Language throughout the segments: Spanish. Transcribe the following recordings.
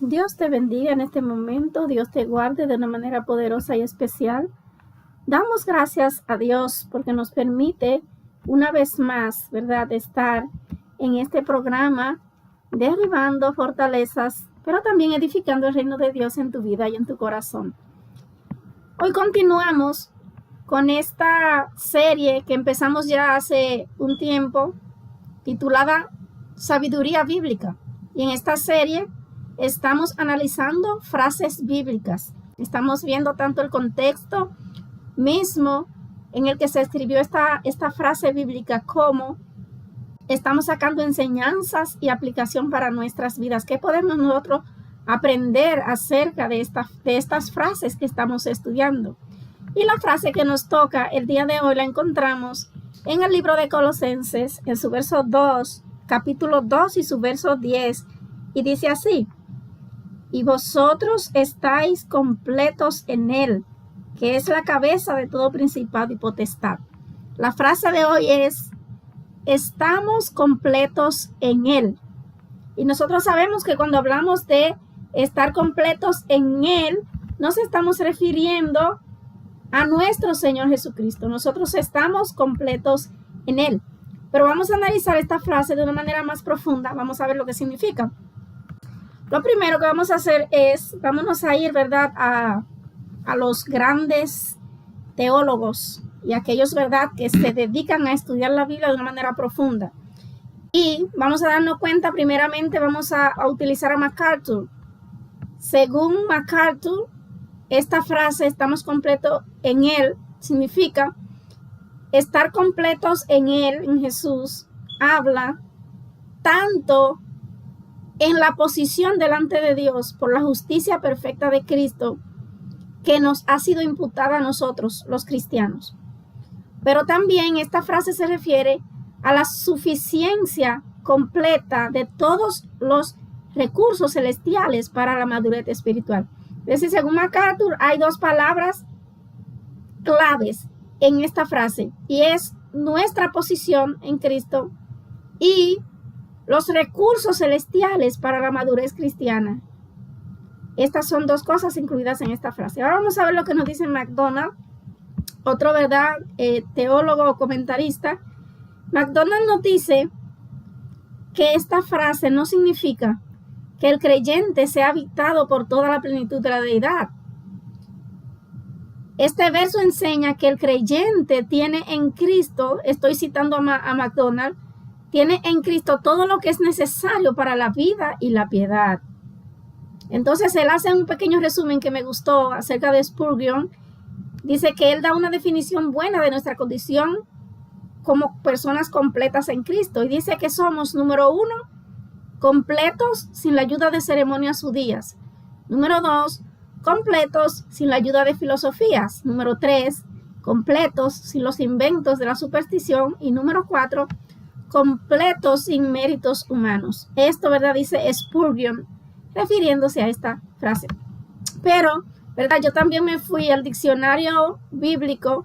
Dios te bendiga en este momento, Dios te guarde de una manera poderosa y especial. Damos gracias a Dios porque nos permite una vez más, ¿verdad?, estar en este programa derribando fortalezas, pero también edificando el reino de Dios en tu vida y en tu corazón. Hoy continuamos con esta serie que empezamos ya hace un tiempo, titulada Sabiduría Bíblica. Y en esta serie estamos analizando frases bíblicas. Estamos viendo tanto el contexto mismo en el que se escribió esta frase bíblica, como estamos sacando enseñanzas y aplicación para nuestras vidas. ¿Qué podemos nosotros aprender acerca de estas frases que estamos estudiando? Y la frase que nos toca el día de hoy la encontramos en el libro de Colosenses, en su verso 2, capítulo 2 y su verso 10, y dice así: y vosotros estáis completos en él, que es la cabeza de todo principado y potestad. La frase de hoy es: estamos completos en él. Y nosotros sabemos que cuando hablamos de estar completos en él, nos estamos refiriendo a nuestro Señor Jesucristo. Nosotros estamos completos en él. Pero vamos a analizar esta frase de una manera más profunda. Vamos a ver lo que significa. Lo primero que vamos a hacer es, vámonos a ir, ¿verdad?, a los grandes teólogos y aquellos, ¿verdad?, que se dedican a estudiar la Biblia de una manera profunda. Y vamos a darnos cuenta, primeramente, vamos a utilizar a MacArthur. Según MacArthur, esta frase, estamos completos en él, significa estar completos en él, en Jesús, habla tanto en la posición delante de Dios por la justicia perfecta de Cristo que nos ha sido imputada a nosotros, los cristianos. Pero también esta frase se refiere a la suficiencia completa de todos los recursos celestiales para la madurez espiritual. Es decir, según MacArthur, hay dos palabras claves en esta frase, y es nuestra posición en Cristo y los recursos celestiales para la madurez cristiana. Estas son dos cosas incluidas en esta frase. Ahora vamos a ver lo que nos dice MacDonald, otro, ¿verdad?, teólogo o comentarista. MacDonald nos dice que esta frase no significa que el creyente sea habitado por toda la plenitud de la deidad. Este verso enseña que el creyente tiene en Cristo, estoy citando a MacDonald, tiene en Cristo todo lo que es necesario para la vida y la piedad. Entonces él hace un pequeño resumen que me gustó acerca de Spurgeon. Dice que él da una definición buena de nuestra condición como personas completas en Cristo. Y dice que somos, número 1, completos sin la ayuda de ceremonias judías. Número 2, completos sin la ayuda de filosofías. Número 3, completos sin los inventos de la superstición. Y número 4, completos sin méritos humanos. Esto, ¿verdad?, dice Spurgeon, refiriéndose a esta frase. Pero, ¿verdad?, yo también me fui al diccionario bíblico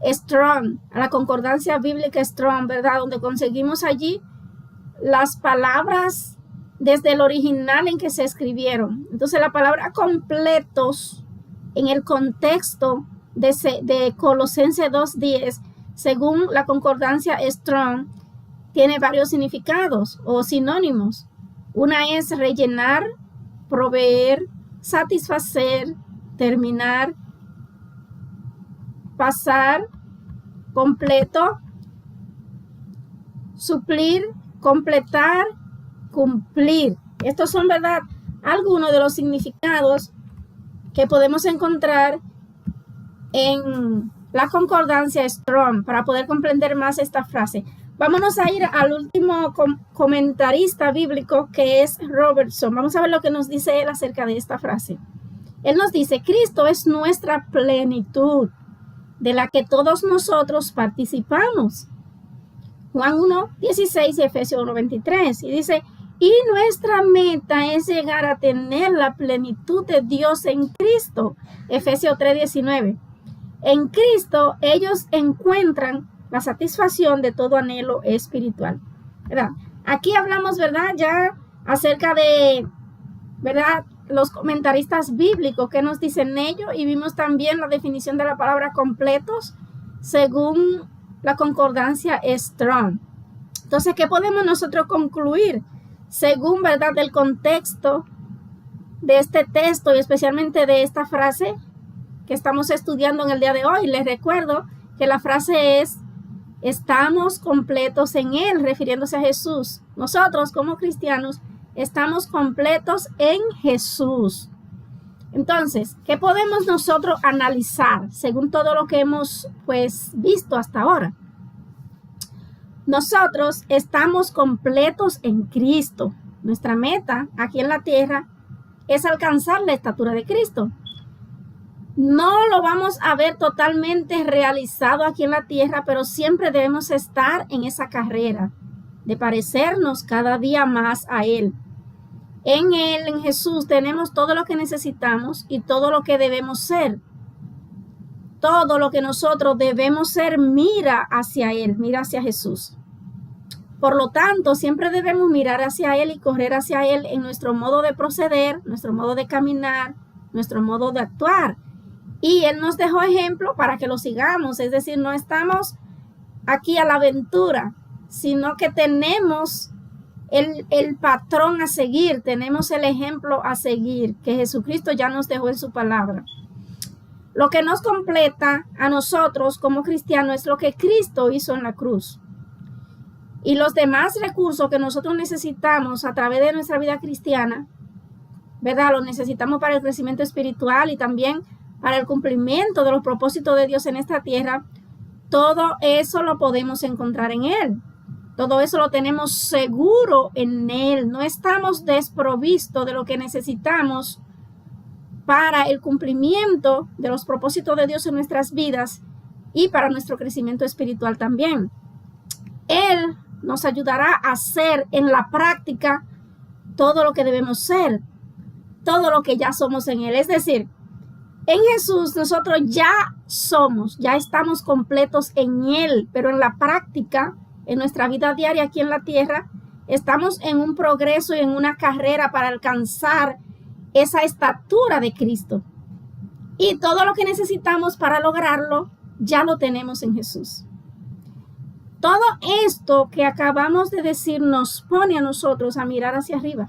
Strong, a la concordancia bíblica Strong, ¿verdad?, donde conseguimos allí las palabras desde el original en que se escribieron. Entonces, la palabra completos en el contexto de Colosenses 2:10, según la concordancia Strong, tiene varios significados o sinónimos. Una es rellenar, proveer, satisfacer, terminar, pasar, completo, suplir, completar, cumplir. Estos son, ¿verdad?, algunos de los significados que podemos encontrar en la concordancia Strong para poder comprender más esta frase. Vámonos a ir al último comentarista bíblico, que es Robertson. Vamos a ver lo que nos dice él acerca de esta frase. Él nos dice: Cristo es nuestra plenitud, de la que todos nosotros participamos. Juan 1:16 y Efesios 1:23. Y dice: y nuestra meta es llegar a tener la plenitud de Dios en Cristo. Efesios 3:19. En Cristo ellos encuentran la satisfacción de todo anhelo espiritual, ¿verdad? Aquí hablamos, ¿verdad?, ya acerca de, ¿verdad?, los comentaristas bíblicos, qué nos dicen ellos, y vimos también la definición de la palabra completos según la concordancia Strong. Entonces, ¿qué podemos nosotros concluir? Según, ¿verdad?, del contexto de este texto y especialmente de esta frase que estamos estudiando en el día de hoy. Les recuerdo que la frase es: estamos completos en Él, refiriéndose a Jesús. Nosotros como cristianos estamos completos en Jesús. Entonces, ¿qué podemos nosotros analizar según todo lo que hemos visto hasta ahora? Nosotros estamos completos en Cristo. Nuestra meta aquí en la tierra es alcanzar la estatura de Cristo. No lo vamos a ver totalmente realizado aquí en la tierra, pero siempre debemos estar en esa carrera de parecernos cada día más a Él. En Él, en Jesús, tenemos todo lo que necesitamos y todo lo que debemos ser. Todo lo que nosotros debemos ser mira hacia Él, mira hacia Jesús. Por lo tanto, siempre debemos mirar hacia Él y correr hacia Él en nuestro modo de proceder, nuestro modo de caminar, nuestro modo de actuar. Y Él nos dejó ejemplo para que lo sigamos. Es decir, no estamos aquí a la aventura, sino que tenemos el patrón a seguir, tenemos el ejemplo a seguir, que Jesucristo ya nos dejó en su palabra. Lo que nos completa a nosotros como cristianos es lo que Cristo hizo en la cruz. Y los demás recursos que nosotros necesitamos a través de nuestra vida cristiana, ¿verdad? Los necesitamos para el crecimiento espiritual y también para el cumplimiento de los propósitos de Dios en esta tierra. Todo eso lo podemos encontrar en Él. Todo eso lo tenemos seguro en Él. No estamos desprovistos de lo que necesitamos para el cumplimiento de los propósitos de Dios en nuestras vidas y para nuestro crecimiento espiritual también. Él nos ayudará a hacer en la práctica todo lo que debemos ser, todo lo que ya somos en Él. Es decir, en Jesús nosotros ya estamos completos en Él, pero en la práctica, en nuestra vida diaria aquí en la tierra, estamos en un progreso y en una carrera para alcanzar esa estatura de Cristo. Y todo lo que necesitamos para lograrlo, ya lo tenemos en Jesús. Todo esto que acabamos de decir nos pone a nosotros a mirar hacia arriba.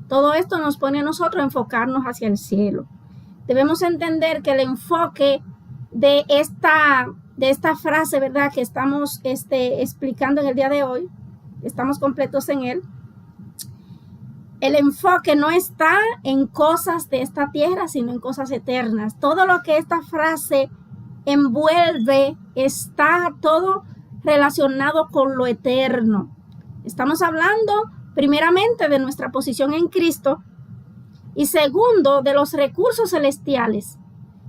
Todo esto nos pone a nosotros a enfocarnos hacia el cielo. Debemos entender que el enfoque de esta frase, ¿verdad?, que estamos explicando en el día de hoy, estamos completos en Él. El enfoque no está en cosas de esta tierra, sino en cosas eternas. Todo lo que esta frase envuelve está todo relacionado con lo eterno. Estamos hablando primeramente de nuestra posición en Cristo y segundo de los recursos celestiales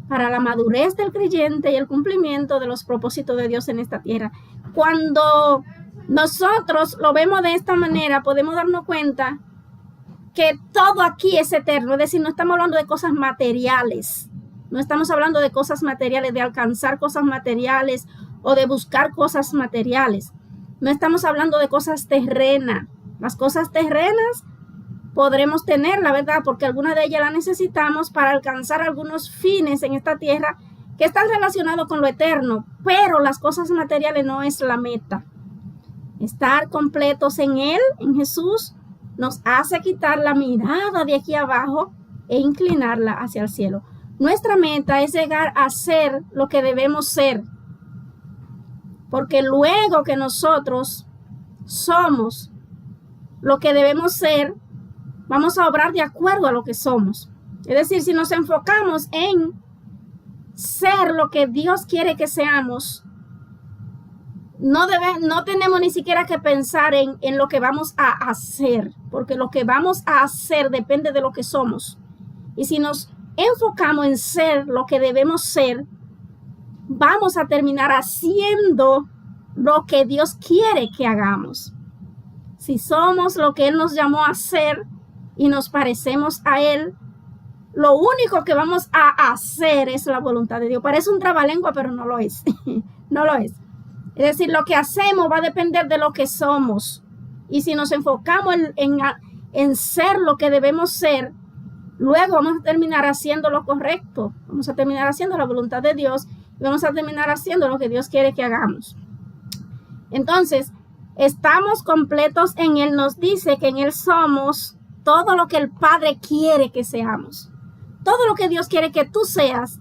para la madurez del creyente y el cumplimiento de los propósitos de Dios en esta tierra. Cuando nosotros lo vemos de esta manera, podemos darnos cuenta que todo aquí es eterno. Es decir, no estamos hablando de cosas materiales. No estamos hablando de cosas materiales, de alcanzar cosas materiales o de buscar cosas materiales. No estamos hablando de cosas terrenas. Las cosas terrenas podremos tener, la verdad, porque algunas de ellas las necesitamos para alcanzar algunos fines en esta tierra que están relacionados con lo eterno, pero las cosas materiales no es la meta. Estar completos en Él, en Jesús, nos hace quitar la mirada de aquí abajo e inclinarla hacia el cielo. Nuestra meta es llegar a ser lo que debemos ser, porque luego que nosotros somos lo que debemos ser, vamos a obrar de acuerdo a lo que somos. Es decir, si nos enfocamos en ser lo que Dios quiere que seamos, no tenemos ni siquiera que pensar en lo que vamos a hacer, porque lo que vamos a hacer depende de lo que somos. Y si nos enfocamos en ser lo que debemos ser, vamos a terminar haciendo lo que Dios quiere que hagamos. Si somos lo que Él nos llamó a ser y nos parecemos a Él, lo único que vamos a hacer es la voluntad de Dios. Parece un trabalengua, pero no lo es. No lo es. Es decir, lo que hacemos va a depender de lo que somos. Y si nos enfocamos en ser lo que debemos ser, luego vamos a terminar haciendo lo correcto, vamos a terminar haciendo la voluntad de Dios y vamos a terminar haciendo lo que Dios quiere que hagamos. Entonces, estamos completos en Él, nos dice que en Él somos todo lo que el Padre quiere que seamos. Todo lo que Dios quiere que tú seas,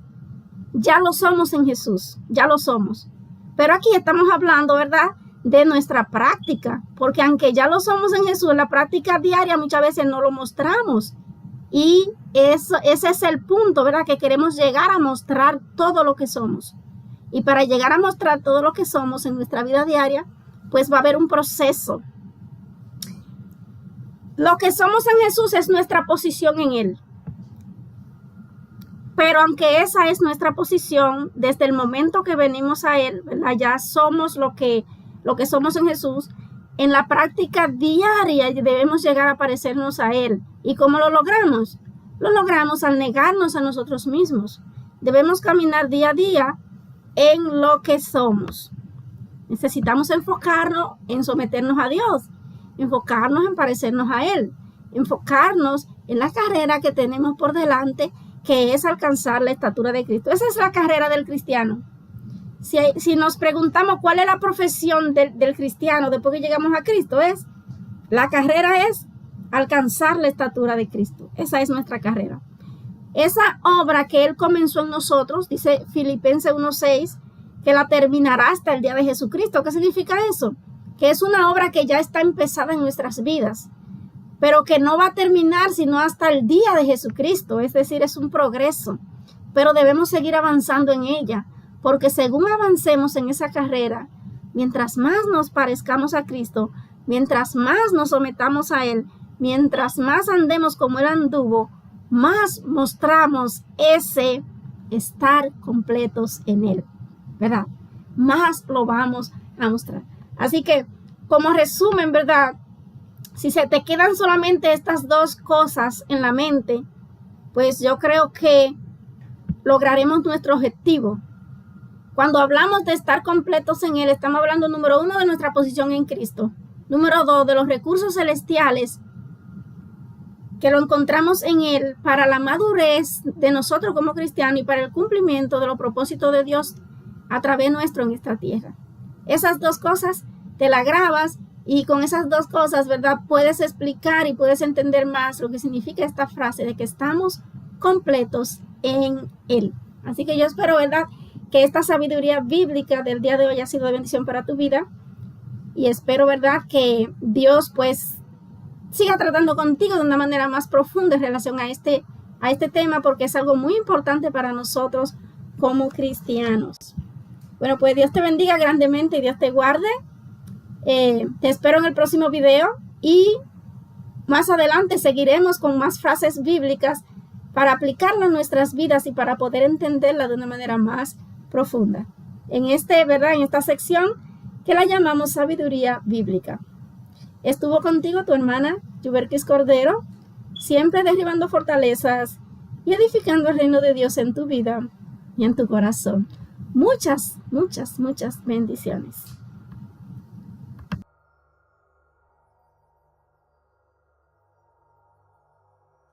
ya lo somos en Jesús, ya lo somos. Pero aquí estamos hablando, ¿verdad?, de nuestra práctica, porque aunque ya lo somos en Jesús, en la práctica diaria muchas veces no lo mostramos. Y ese es el punto, ¿verdad?, que queremos llegar a mostrar todo lo que somos. Y para llegar a mostrar todo lo que somos en nuestra vida diaria, pues va a haber un proceso. Lo que somos en Jesús es nuestra posición en Él. Pero aunque esa es nuestra posición, desde el momento que venimos a Él, ¿verdad?, ya somos lo que somos en Jesús. En la práctica diaria debemos llegar a parecernos a Él. ¿Y cómo lo logramos? Lo logramos al negarnos a nosotros mismos. Debemos caminar día a día en lo que somos. Necesitamos enfocarnos en someternos a Dios, enfocarnos en parecernos a Él, enfocarnos en la carrera que tenemos por delante, que es alcanzar la estatura de Cristo. Esa es la carrera del cristiano. Si nos preguntamos cuál es la profesión del cristiano después que llegamos a Cristo, la carrera es alcanzar la estatura de Cristo. Esa es nuestra carrera. Esa obra que Él comenzó en nosotros, dice Filipenses 1:6, que la terminará hasta el día de Jesucristo. ¿Qué significa eso? Que es una obra que ya está empezada en nuestras vidas, pero que no va a terminar sino hasta el día de Jesucristo. Es decir, es un progreso, pero debemos seguir avanzando en ella, porque según avancemos en esa carrera, mientras más nos parezcamos a Cristo, mientras más nos sometamos a Él, mientras más andemos como Él anduvo, más mostramos ese estar completos en Él, ¿verdad? Más lo vamos a mostrar. Así que, como resumen, ¿verdad?, si se te quedan solamente estas dos cosas en la mente, pues yo creo que lograremos nuestro objetivo. Cuando hablamos de estar completos en Él, estamos hablando, número 1, de nuestra posición en Cristo. Número 2, de los recursos celestiales que lo encontramos en Él para la madurez de nosotros como cristianos y para el cumplimiento de los propósitos de Dios a través nuestro en esta tierra. Esas dos cosas te las grabas y con esas dos cosas, ¿verdad?, puedes explicar y puedes entender más lo que significa esta frase de que estamos completos en Él. Así que yo espero, ¿verdad?, que esta sabiduría bíblica del día de hoy ha sido de bendición para tu vida. Y espero, ¿verdad?, que Dios pues siga tratando contigo de una manera más profunda en relación a este tema, porque es algo muy importante para nosotros como cristianos. Bueno, pues Dios te bendiga grandemente y Dios te guarde. Te espero en el próximo video y más adelante seguiremos con más frases bíblicas para aplicarlas a nuestras vidas y para poder entenderlas de una manera más profunda. En esta sección que la llamamos sabiduría bíblica. Estuvo contigo tu hermana Yuberquis Cordero, siempre derribando fortalezas y edificando el reino de Dios en tu vida y en tu corazón. Muchas, muchas, muchas bendiciones.